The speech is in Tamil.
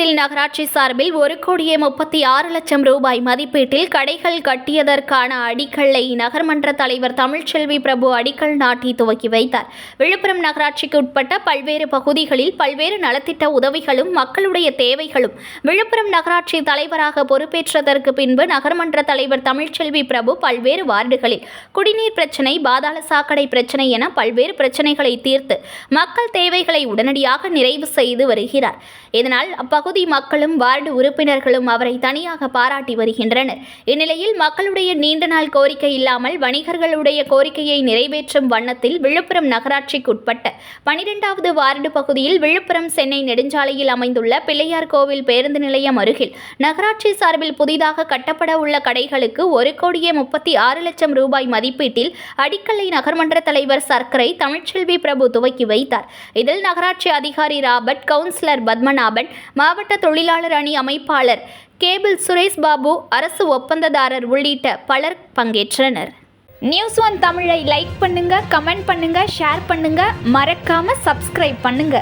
விழுப்புரத்தில் நகராட்சி சார்பில் 1,36,00,000 ரூபாய் மதிப்பீட்டில் கடைகள் கட்டியதற்கான அடிக்கல்லை நகர்மன்ற தலைவர் தமிழ்ச்செல்வி பிரபு அடிக்கல் நாட்டி துவக்கி வைத்தார். விழுப்புரம் நகராட்சிக்கு உட்பட்ட பல்வேறு பகுதிகளில் பல்வேறு நலத்திட்ட உதவிகளும் மக்களுடைய தேவைகளும் விழுப்புரம் நகராட்சி தலைவராக பொறுப்பேற்றதற்கு பின்பு நகர்மன்ற தலைவர் தமிழ்ச்செல்வி பிரபு பல்வேறு வார்டுகளில் குடிநீர் பிரச்சினை, பாதாள சாக்கடை பிரச்சினை என பல்வேறு பிரச்சினைகளை தீர்த்து மக்கள் தேவைகளை உடனடியாக நிறைவு செய்து வருகிறார். இதனால் அப்பகுதி மக்களும் வார்டு உறுப்பினர்களும் அவரை தனியாக பாராட்டி வருகின்றனர். இந்நிலையில் மக்களுடைய நீண்ட நாள் கோரிக்கை இல்லாமல் வணிகர்களுடைய கோரிக்கையை நிறைவேற்றும் வண்ணத்தில் விழுப்புரம் நகராட்சிக்குட்பட்ட 12வது வார்டு பகுதியில் விழுப்புரம் சென்னை நெடுஞ்சாலையில் அமைந்துள்ள பிள்ளையார் கோவில் பேருந்து நிலையம் அருகில் நகராட்சி சார்பில் புதிதாக கட்டப்பட உள்ள கடைகளுக்கு 1,36,00,000 ரூபாய் மதிப்பீட்டில் அடிக்கல்லை நகர்மன்ற தலைவர் சர்க்கரை தமிழ்ச்செல்வி பிரபு துவக்கி வைத்தார். இதில் நகராட்சி அதிகாரி ராபர்ட், கவுன்சிலர் பத்மநாபன், மாவட்ட தொழிலாளர் அணி அமைப்பாளர் கேபிள் சுரேஷ் பாபு, அரசு ஒப்பந்ததாரர் உள்ளிட்ட பலர் பங்கேற்றனர். News1 தமிழை லைக் பண்ணுங்க, கமெண்ட் பண்ணுங்க, ஷேர் பண்ணுங்க, மறக்காம சப்ஸ்கிரைப் பண்ணுங்க.